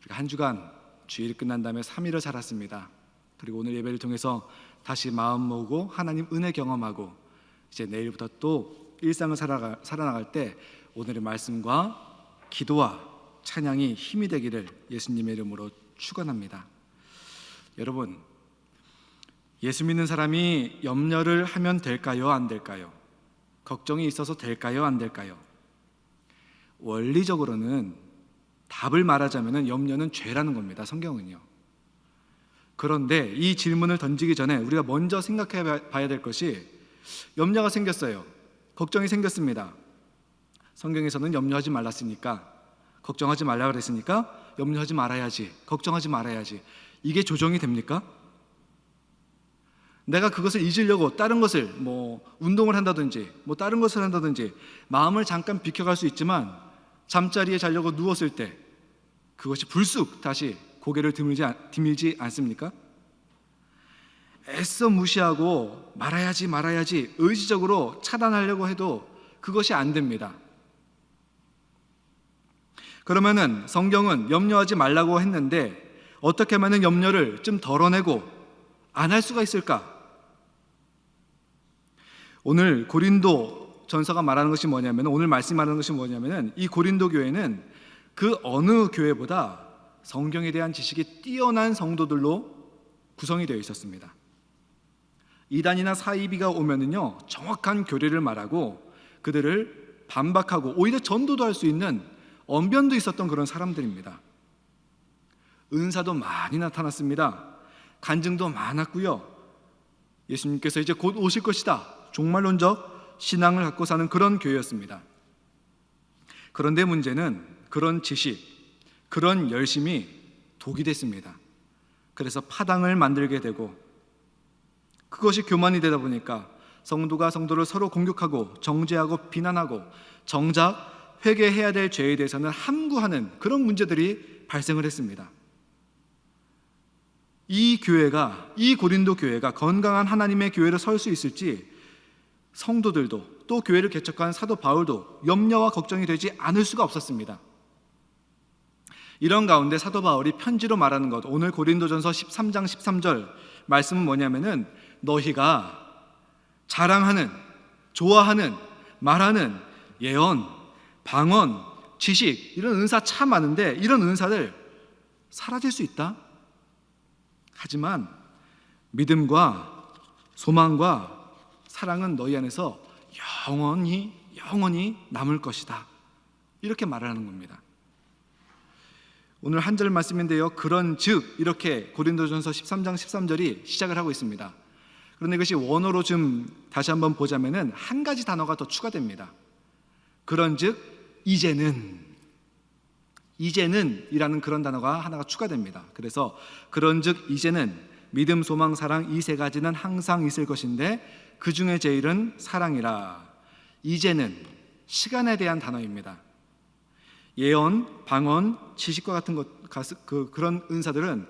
우리가 한 주간 주일이 끝난 다음에 3일을 살았습니다. 그리고 오늘 예배를 통해서 다시 마음 모으고 하나님 은혜 경험하고 이제 내일부터 또 일상을 살아나갈 때 오늘의 말씀과 기도와 찬양이 힘이 되기를 예수님의 이름으로 축원합니다. 여러분, 예수 믿는 사람이 염려를 하면 될까요? 안 될까요? 걱정이 있어서 될까요? 안 될까요? 원리적으로는 답을 말하자면 염려는 죄라는 겁니다. 성경은요. 그런데 이 질문을 던지기 전에 우리가 먼저 생각해 봐야 될 것이, 염려가 생겼어요. 걱정이 생겼습니다. 성경에서는 염려하지 말랐으니까, 걱정하지 말라 그랬으니까 염려하지 말아야지, 걱정하지 말아야지. 이게 조정이 됩니까? 내가 그것을 잊으려고 다른 것을 운동을 한다든지 다른 것을 한다든지 마음을 잠깐 비켜갈 수 있지만 잠자리에 자려고 누웠을 때 그것이 불쑥 다시 고개를 드밀지 않습니까? 애써 무시하고 말아야지 의지적으로 차단하려고 해도 그것이 안 됩니다. 그러면은 성경은 염려하지 말라고 했는데 어떻게 하면 염려를 좀 덜어내고 안 할 수가 있을까? 오늘 고린도 전서가 말하는 것이 뭐냐면, 오늘 말씀 말하는 것이 뭐냐면은, 이 고린도 교회는 그 어느 교회보다 성경에 대한 지식이 뛰어난 성도들로 구성이 되어 있었습니다. 이단이나 사이비가 오면은요, 정확한 교리를 말하고 그들을 반박하고 오히려 전도도 할 수 있는 언변도 있었던 그런 사람들입니다. 은사도 많이 나타났습니다. 간증도 많았고요. 예수님께서 이제 곧 오실 것이다, 종말론적 신앙을 갖고 사는 그런 교회였습니다. 그런데 문제는 그런 지식, 그런 열심이 독이 됐습니다. 그래서 파당을 만들게 되고, 그것이 교만이 되다 보니까 성도가 성도를 서로 공격하고 정죄하고 비난하고 정작 회개해야 될 죄에 대해서는 함구하는 그런 문제들이 발생을 했습니다. 이 고린도 교회가 건강한 하나님의 교회로 설 수 있을지 성도들도, 또 교회를 개척한 사도 바울도 염려와 걱정이 되지 않을 수가 없었습니다. 이런 가운데 사도 바울이 편지로 말하는 것, 오늘 고린도전서 13장 13절 말씀은 뭐냐면은, 너희가 자랑하는, 좋아하는, 말하는 예언, 방언, 지식, 이런 은사 참 많은데 이런 은사들 사라질 수 있다. 하지만 믿음과 소망과 사랑은 너희 안에서 영원히 남을 것이다. 이렇게 말하는 겁니다. 오늘 한 절 말씀인데요, 그런즉, 이렇게 고린도전서 13장 13절이 시작을 하고 있습니다. 그런데 이것이 원어로 좀 다시 한번 보자면은 한 가지 단어가 더 추가됩니다. 그런즉 이제는 이라는 그런 단어가 하나가 추가됩니다. 그래서 그런즉 이제는 믿음, 소망, 사랑, 이 세 가지는 항상 있을 것인데 그 중에 제일은 사랑이라. 이제는 시간에 대한 단어입니다. 예언, 방언, 지식과 같은 그런 은사들은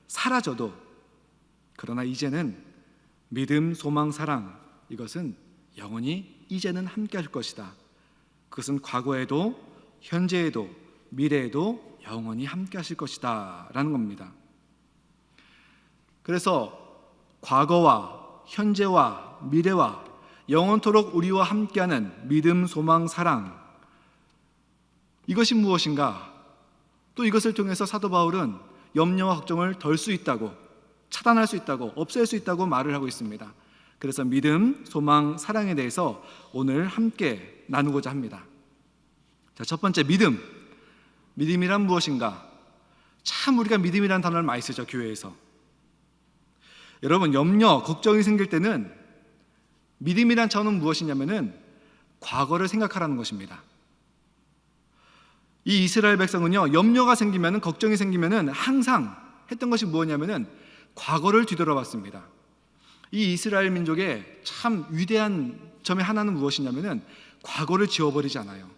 사라져도, 그러나 이제는 믿음, 소망, 사랑, 이것은 영원히 이제는 함께 할 것이다. 그것은 과거에도 현재에도 미래에도 영원히 함께 하실 것이다 라는 겁니다. 그래서 과거와 현재와 미래와 영원토록 우리와 함께하는 믿음, 소망, 사랑, 이것이 무엇인가? 또 이것을 통해서 사도 바울은 염려와 걱정을 덜 수 있다고, 차단할 수 있다고, 없앨 수 있다고 말을 하고 있습니다. 그래서 믿음, 소망, 사랑에 대해서 오늘 함께 나누고자 합니다. 자, 첫 번째, 믿음이란 무엇인가? 참 우리가 믿음이라는 단어를 많이 쓰죠, 교회에서. 여러분, 염려, 걱정이 생길 때는 믿음이란 차원은 무엇이냐면은 과거를 생각하라는 것입니다. 이 이스라엘 백성은요, 염려가 생기면은, 걱정이 생기면은 항상 했던 것이 무엇이냐면은 과거를 뒤돌아봤습니다. 이 이스라엘 민족의 참 위대한 점의 하나는 무엇이냐면은 과거를 지워버리지 않아요.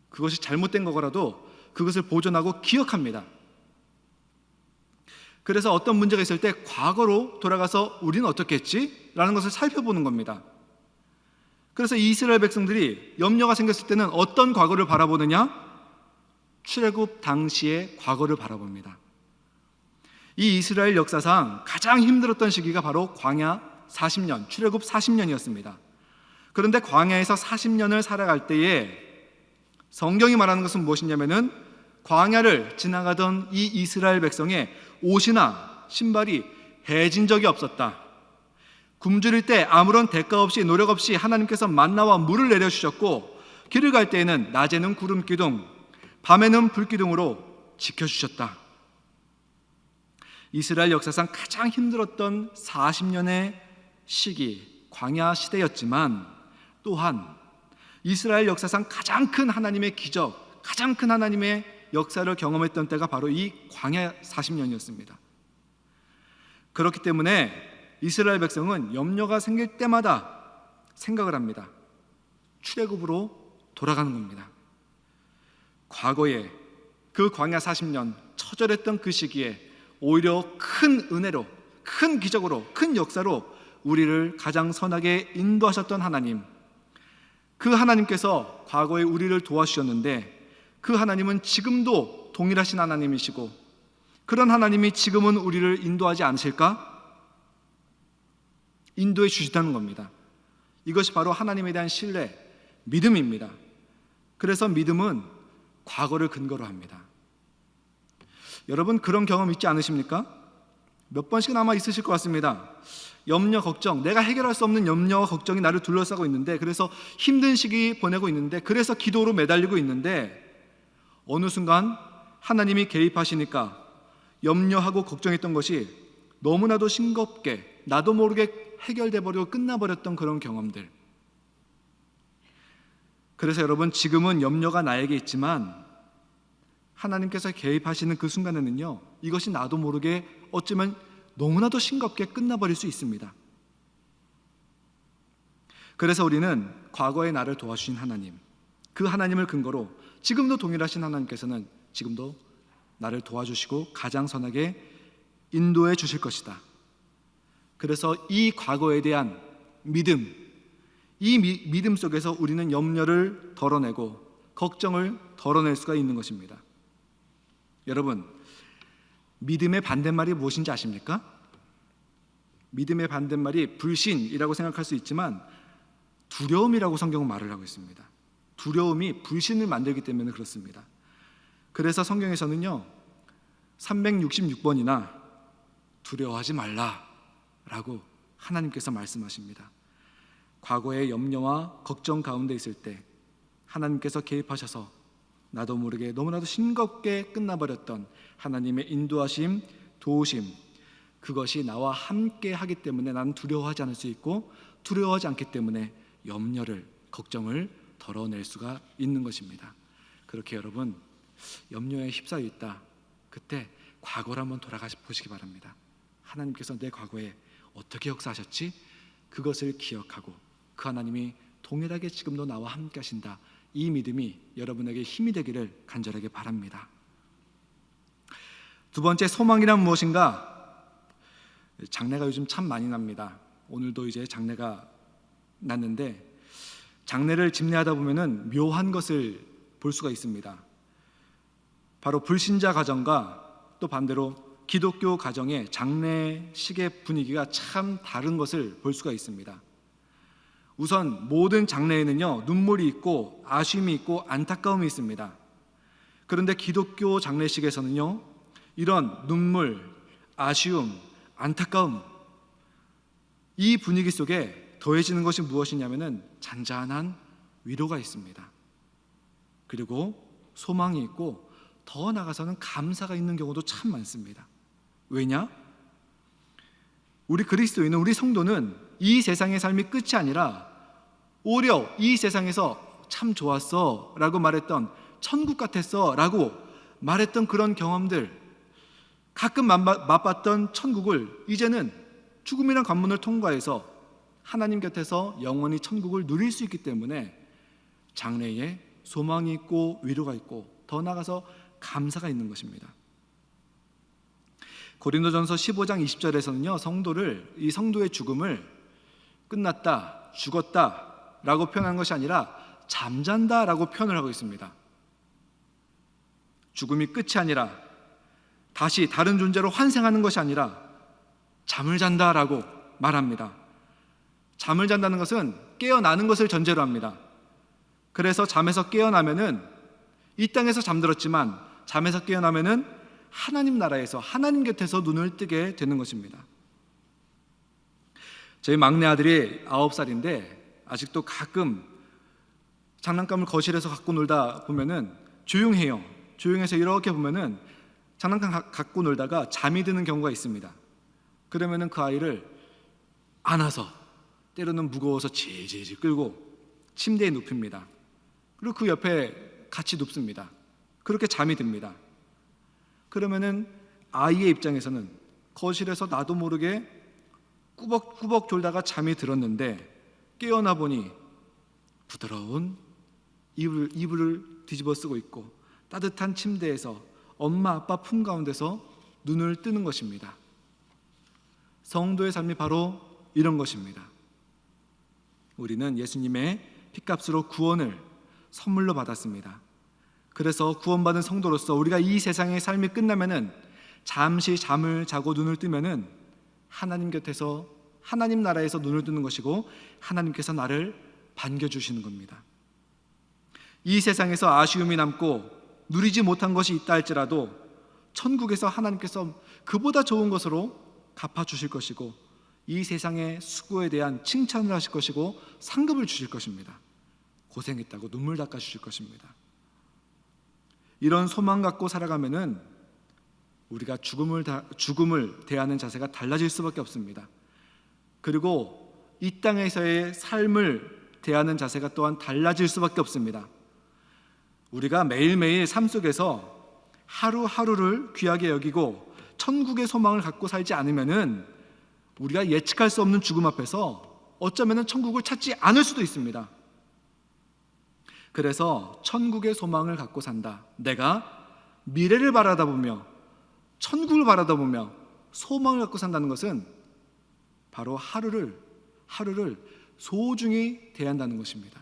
그것이 잘못된 거라도 그것을 보존하고 기억합니다. 그래서 어떤 문제가 있을 때 과거로 돌아가서 우리는 어떻게 했지? 라는 것을 살펴보는 겁니다. 그래서 이 이스라엘 백성들이 염려가 생겼을 때는 어떤 과거를 바라보느냐? 출애굽 당시의 과거를 바라봅니다. 이 이스라엘 역사상 가장 힘들었던 시기가 바로 광야 40년, 출애굽 40년이었습니다. 그런데 광야에서 40년을 살아갈 때에 성경이 말하는 것은 무엇이냐면은 광야를 지나가던 이 이스라엘 백성의 옷이나 신발이 해진 적이 없었다. 굶주릴 때 아무런 대가 없이 노력 없이 하나님께서 만나와 물을 내려주셨고, 길을 갈 때에는 낮에는 구름 기둥, 밤에는 불 기둥으로 지켜주셨다. 이스라엘 역사상 가장 힘들었던 40년의 시기, 광야 시대였지만 또한 이스라엘 역사상 가장 큰 하나님의 기적, 가장 큰 하나님의 역사를 경험했던 때가 바로 이 광야 40년이었습니다. 그렇기 때문에 이스라엘 백성은 염려가 생길 때마다 생각을 합니다. 출애굽으로 돌아가는 겁니다. 과거에 그 광야 40년 처절했던 그 시기에 오히려 큰 은혜로, 큰 기적으로, 큰 역사로 우리를 가장 선하게 인도하셨던 하나님, 그 하나님께서 과거에 우리를 도와주셨는데 그 하나님은 지금도 동일하신 하나님이시고, 그런 하나님이 지금은 우리를 인도하지 않으실까? 인도해 주시다는 겁니다. 이것이 바로 하나님에 대한 신뢰, 믿음입니다. 그래서 믿음은 과거를 근거로 합니다. 여러분, 그런 경험 있지 않으십니까? 몇 번씩은 아마 있으실 것 같습니다. 염려, 걱정, 내가 해결할 수 없는 염려와 걱정이 나를 둘러싸고 있는데, 그래서 힘든 시기 보내고 있는데, 그래서 기도로 매달리고 있는데, 어느 순간 하나님이 개입하시니까 염려하고 걱정했던 것이 너무나도 싱겁게 나도 모르게 해결돼 버리고 끝나버렸던 그런 경험들. 그래서 여러분, 지금은 염려가 나에게 있지만 하나님께서 개입하시는 그 순간에는요, 이것이 나도 모르게 어쩌면 너무나도 싱겁게 끝나버릴 수 있습니다. 그래서 우리는 과거의 나를 도와주신 하나님, 그 하나님을 근거로 지금도 동일하신 하나님께서는 지금도 나를 도와주시고 가장 선하게 인도해 주실 것이다. 그래서 이 과거에 대한 믿음, 이 믿음 속에서 우리는 염려를 덜어내고 걱정을 덜어낼 수가 있는 것입니다. 여러분, 믿음의 반대말이 무엇인지 아십니까? 믿음의 반대말이 불신이라고 생각할 수 있지만 두려움이라고 성경은 말을 하고 있습니다. 두려움이 불신을 만들기 때문에 그렇습니다. 그래서 성경에서는요, 366번이나 두려워하지 말라라고 하나님께서 말씀하십니다. 과거의 염려와 걱정 가운데 있을 때 하나님께서 개입하셔서 나도 모르게 너무나도 싱겁게 끝나버렸던 하나님의 인도하심, 도우심, 그것이 나와 함께 하기 때문에 나는 두려워하지 않을 수 있고, 두려워하지 않기 때문에 염려를, 걱정을 덜어낼 수가 있는 것입니다. 그렇게 여러분, 염려에 휩싸여 있다, 그때 과거를 한번 돌아가 보시기 바랍니다. 하나님께서 내 과거에 어떻게 역사하셨지? 그것을 기억하고 그 하나님이 동일하게 지금도 나와 함께 하신다, 이 믿음이 여러분에게 힘이 되기를 간절하게 바랍니다. 두 번째, 소망이란 무엇인가? 장내가 요즘 참 많이 납니다. 오늘도 이제 장내가 났는데, 장내를 집례하다 보면은 묘한 것을 볼 수가 있습니다. 바로 불신자 가정과 또 반대로 기독교 가정의 장례식의 분위기가 참 다른 것을 볼 수가 있습니다. 우선 모든 장례에는요, 눈물이 있고 아쉬움이 있고 안타까움이 있습니다. 그런데 기독교 장례식에서는요, 이런 눈물, 아쉬움, 안타까움, 이 분위기 속에 더해지는 것이 무엇이냐면은 잔잔한 위로가 있습니다. 그리고 소망이 있고, 더 나아가서는 감사가 있는 경우도 참 많습니다. 왜냐? 우리 그리스도인은, 우리 성도는 이 세상의 삶이 끝이 아니라 오히려 이 세상에서 참 좋았어 라고 말했던, 천국 같았어 라고 말했던 그런 경험들, 가끔 맛봤던 천국을 이제는 죽음이란 관문을 통과해서 하나님 곁에서 영원히 천국을 누릴 수 있기 때문에 장래에 소망이 있고 위로가 있고, 더 나아가서 감사가 있는 것입니다. 고린도전서 15장 20절에서는요, 이 성도의 죽음을 끝났다, 죽었다 라고 표현한 것이 아니라 잠잔다 라고 표현을 하고 있습니다. 죽음이 끝이 아니라 다시 다른 존재로 환생하는 것이 아니라 잠을 잔다라고 말합니다. 잠을 잔다는 것은 깨어나는 것을 전제로 합니다. 그래서 잠에서 깨어나면은 이 땅에서 잠들었지만 잠에서 깨어나면은 하나님 나라에서 하나님 곁에서 눈을 뜨게 되는 것입니다. 저희 막내 아들이 9살인데 아직도 가끔 장난감을 거실에서 갖고 놀다 보면은 조용해요. 조용해서 이렇게 보면은 장난감 갖고 놀다가 잠이 드는 경우가 있습니다. 그러면은 그 아이를 안아서 때로는 무거워서 질질 끌고 침대에 눕힙니다. 그리고 그 옆에 같이 눕습니다. 그렇게 잠이 듭니다. 그러면은 아이의 입장에서는 거실에서 나도 모르게 꾸벅꾸벅 졸다가 잠이 들었는데 깨어나 보니 부드러운 이불을 뒤집어 쓰고 있고 따뜻한 침대에서 엄마 아빠 품 가운데서 눈을 뜨는 것입니다. 성도의 삶이 바로 이런 것입니다. 우리는 예수님의 핏값으로 구원을 선물로 받았습니다. 그래서 구원받은 성도로서 우리가 이 세상의 삶이 끝나면은 잠시 잠을 자고 눈을 뜨면은 하나님 곁에서 하나님 나라에서 눈을 뜨는 것이고 하나님께서 나를 반겨주시는 겁니다. 이 세상에서 아쉬움이 남고 누리지 못한 것이 있다 할지라도 천국에서 하나님께서 그보다 좋은 것으로 갚아주실 것이고 이 세상의 수고에 대한 칭찬을 하실 것이고 상급을 주실 것입니다. 고생했다고 눈물 닦아주실 것입니다. 이런 소망 갖고 살아가면은 우리가 죽음을 대하는 자세가 달라질 수밖에 없습니다. 그리고 이 땅에서의 삶을 대하는 자세가 또한 달라질 수밖에 없습니다. 우리가 매일매일 삶 속에서 하루하루를 귀하게 여기고 천국의 소망을 갖고 살지 않으면은 우리가 예측할 수 없는 죽음 앞에서 어쩌면은 천국을 찾지 않을 수도 있습니다. 그래서 천국의 소망을 갖고 산다. 내가 미래를 바라다보며 천국을 바라다보며 소망을 갖고 산다는 것은 바로 하루를 소중히 대한다는 것입니다.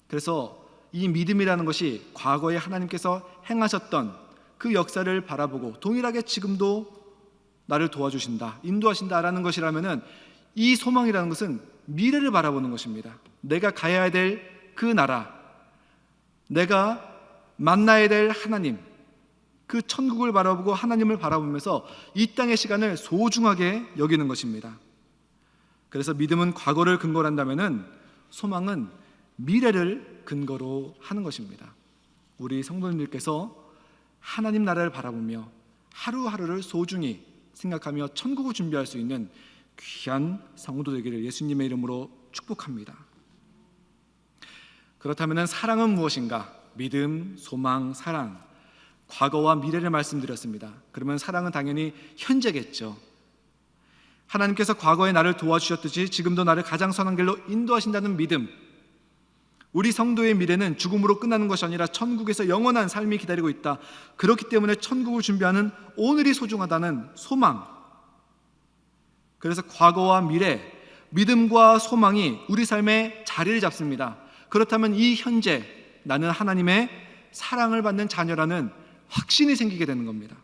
그래서 이 믿음이라는 것이 과거에 하나님께서 행하셨던 그 역사를 바라보고 동일하게 지금도 나를 도와주신다, 인도하신다라는 것이라면은 이 소망이라는 것은 미래를 바라보는 것입니다. 내가 가야 될 그 나라, 내가 만나야 될 하나님, 그 천국을 바라보고 하나님을 바라보면서 이 땅의 시간을 소중하게 여기는 것입니다. 그래서 믿음은 과거를 근거로 한다면은 소망은 미래를 근거로 하는 것입니다. 우리 성도님들께서 하나님 나라를 바라보며 하루하루를 소중히 생각하며 천국을 준비할 수 있는 귀한 성도 되기를 예수님의 이름으로 축복합니다. 그렇다면 사랑은 무엇인가? 믿음, 소망, 사랑, 과거와 미래를 말씀드렸습니다. 그러면 사랑은 당연히 현재겠죠. 하나님께서 과거에 나를 도와주셨듯이 지금도 나를 가장 선한 길로 인도하신다는 믿음, 우리 성도의 미래는 죽음으로 끝나는 것이 아니라 천국에서 영원한 삶이 기다리고 있다. 그렇기 때문에 천국을 준비하는 오늘이 소중하다는 소망, 그래서 과거와 미래, 믿음과 소망이 우리 삶에 자리를 잡습니다. 그렇다면 이 현재 나는 하나님의 사랑을 받는 자녀라는 확신이 생기게 되는 겁니다.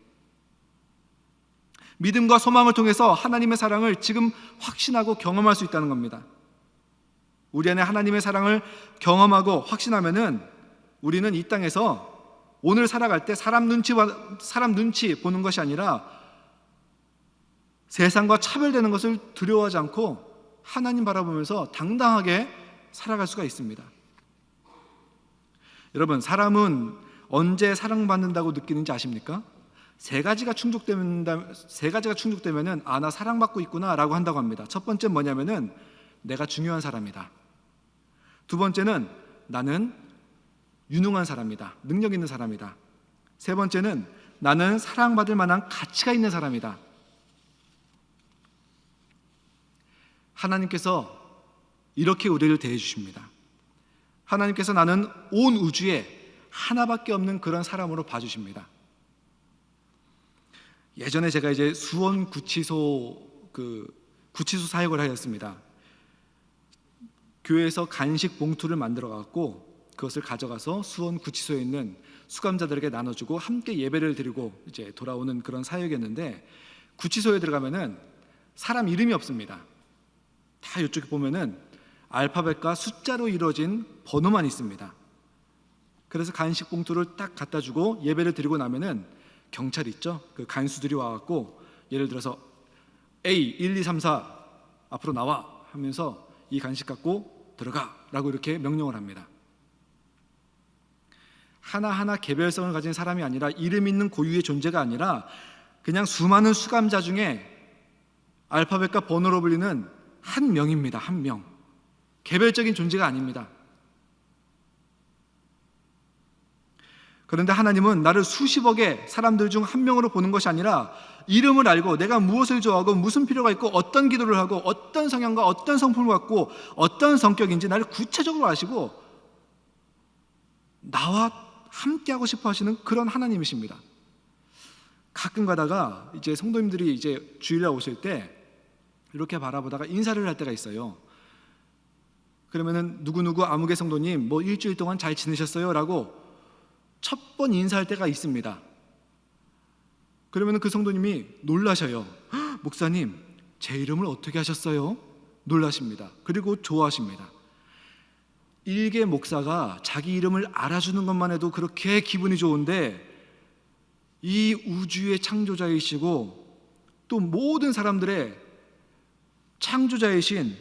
믿음과 소망을 통해서 하나님의 사랑을 지금 확신하고 경험할 수 있다는 겁니다. 우리 안에 하나님의 사랑을 경험하고 확신하면은 우리는 이 땅에서 오늘 살아갈 때 사람 눈치 보는 것이 아니라 세상과 차별되는 것을 두려워하지 않고 하나님 바라보면서 당당하게 살아갈 수가 있습니다. 여러분, 사람은 언제 사랑받는다고 느끼는지 아십니까? 세 가지가 충족되면은 아, 나 사랑받고 있구나라고 한다고 합니다. 첫 번째는 뭐냐면은 내가 중요한 사람이다. 두 번째는 나는 유능한 사람이다. 능력 있는 사람이다. 세 번째는 나는 사랑받을 만한 가치가 있는 사람이다. 하나님께서 이렇게 우리를 대해 주십니다. 하나님께서 나는 온 우주에 하나밖에 없는 그런 사람으로 봐주십니다. 예전에 제가 이제 수원 구치소 사역을 하였습니다. 교회에서 간식 봉투를 만들어 갖고 그것을 가져가서 수원 구치소에 있는 수감자들에게 나눠주고 함께 예배를 드리고 이제 돌아오는 그런 사역이었는데, 구치소에 들어가면은 사람 이름이 없습니다. 다 이쪽에 보면은 알파벳과 숫자로 이루어진 번호만 있습니다. 그래서 간식 봉투를 딱 갖다 주고 예배를 드리고 나면은 경찰이 있죠. 그 간수들이 와갖고 예를 들어서 A 1, 2, 3, 4 앞으로 나와 하면서 이 간식 갖고 들어가라고 이렇게 명령을 합니다. 하나하나 개별성을 가진 사람이 아니라 이름 있는 고유의 존재가 아니라 그냥 수많은 수감자 중에 알파벳과 번호로 불리는 한 명입니다. 한 명. 개별적인 존재가 아닙니다. 그런데 하나님은 나를 수십억의 사람들 중 한 명으로 보는 것이 아니라 이름을 알고 내가 무엇을 좋아하고 무슨 필요가 있고 어떤 기도를 하고 어떤 성향과 어떤 성품을 갖고 어떤 성격인지 나를 구체적으로 아시고 나와 함께하고 싶어 하시는 그런 하나님이십니다. 가끔 가다가 이제 성도님들이 이제 주일날 오실 때 이렇게 바라보다가 인사를 할 때가 있어요. 그러면은 누구누구 아무개 성도님 뭐 일주일 동안 잘 지내셨어요? 라고 첫 번 인사할 때가 있습니다. 그러면은 그 성도님이 놀라셔요. 목사님, 제 이름을 어떻게 하셨어요? 놀라십니다. 그리고 좋아하십니다. 일개 목사가 자기 이름을 알아주는 것만 해도 그렇게 기분이 좋은데 이 우주의 창조자이시고 또 모든 사람들의 창조자이신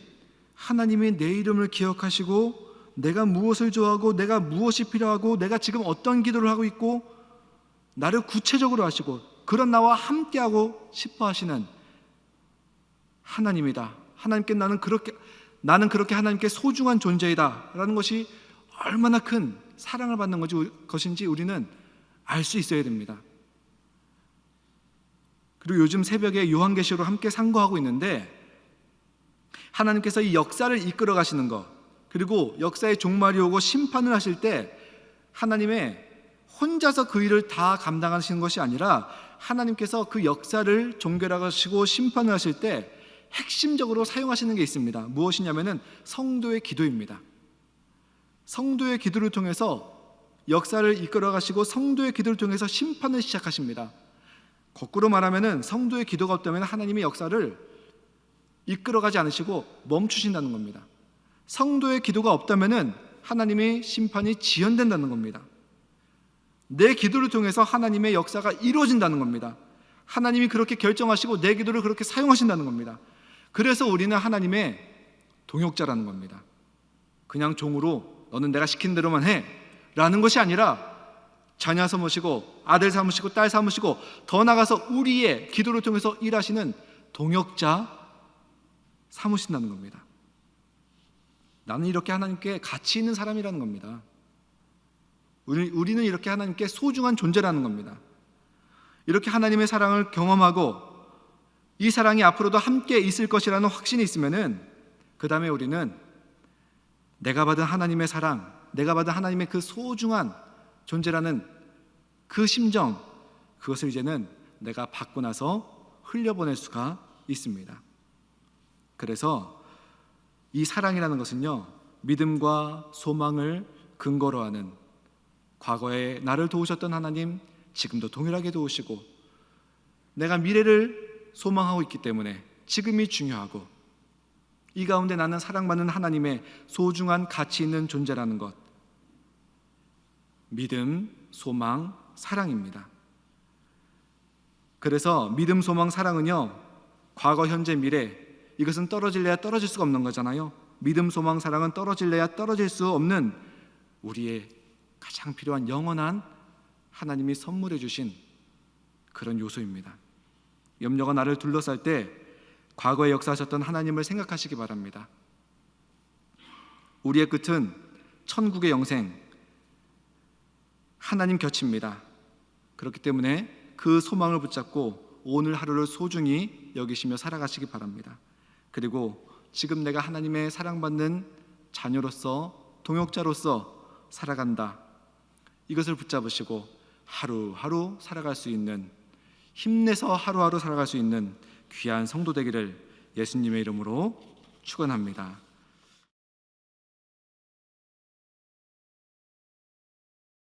하나님이 내 이름을 기억하시고 내가 무엇을 좋아하고 내가 무엇이 필요하고 내가 지금 어떤 기도를 하고 있고 나를 구체적으로 아시고 그런 나와 함께하고 싶어 하시는 하나님이다. 하나님께 나는 그렇게 하나님께 소중한 존재이다 라는 것이 얼마나 큰 사랑을 받는 것인지 우리는 알 수 있어야 됩니다. 그리고 요즘 새벽에 요한계시로 함께 상고하고 있는데 하나님께서 이 역사를 이끌어 가시는 것, 그리고 역사의 종말이 오고 심판을 하실 때 하나님의 혼자서 그 일을 다 감당하시는 것이 아니라 하나님께서 그 역사를 종결하시고 심판을 하실 때 핵심적으로 사용하시는 게 있습니다. 무엇이냐면은 성도의 기도입니다. 성도의 기도를 통해서 역사를 이끌어 가시고 성도의 기도를 통해서 심판을 시작하십니다. 거꾸로 말하면은 성도의 기도가 없다면 하나님의 역사를 이끌어가지 않으시고 멈추신다는 겁니다. 성도의 기도가 없다면은 하나님의 심판이 지연된다는 겁니다. 내 기도를 통해서 하나님의 역사가 이루어진다는 겁니다. 하나님이 그렇게 결정하시고 내 기도를 그렇게 사용하신다는 겁니다. 그래서 우리는 하나님의 동역자라는 겁니다. 그냥 종으로 너는 내가 시킨 대로만 해 라는 것이 아니라 자녀 삼으시고 아들 삼으시고 딸 삼으시고 더 나아가서 우리의 기도를 통해서 일하시는 동역자 삼으신다는 겁니다. 나는 이렇게 하나님께 가치 있는 사람이라는 겁니다. 우리는 이렇게 하나님께 소중한 존재라는 겁니다. 이렇게 하나님의 사랑을 경험하고 이 사랑이 앞으로도 함께 있을 것이라는 확신이 있으면은 그 다음에 우리는 내가 받은 하나님의 사랑, 내가 받은 하나님의 그 소중한 존재라는 그 심정, 그것을 이제는 내가 받고 나서 흘려보낼 수가 있습니다. 그래서 이 사랑이라는 것은요, 믿음과 소망을 근거로 하는, 과거에 나를 도우셨던 하나님 지금도 동일하게 도우시고 내가 미래를 소망하고 있기 때문에 지금이 중요하고 이 가운데 나는 사랑받는 하나님의 소중한 가치 있는 존재라는 것, 믿음, 소망, 사랑입니다. 그래서 믿음, 소망, 사랑은요, 과거, 현재, 미래, 이것은 떨어질래야 떨어질 수가 없는 거잖아요. 믿음, 소망, 사랑은 떨어질래야 떨어질 수 없는 우리의 가장 필요한 영원한 하나님이 선물해 주신 그런 요소입니다. 염려가 나를 둘러쌀 때 과거에 역사하셨던 하나님을 생각하시기 바랍니다. 우리의 끝은 천국의 영생, 하나님 곁입니다. 그렇기 때문에 그 소망을 붙잡고 오늘 하루를 소중히 여기시며 살아가시기 바랍니다. 그리고 지금 내가 하나님의 사랑받는 자녀로서, 동역자로서 살아간다, 이것을 붙잡으시고 하루하루 살아갈 수 있는, 힘내서 하루하루 살아갈 수 있는 귀한 성도 되기를 예수님의 이름으로 축원합니다.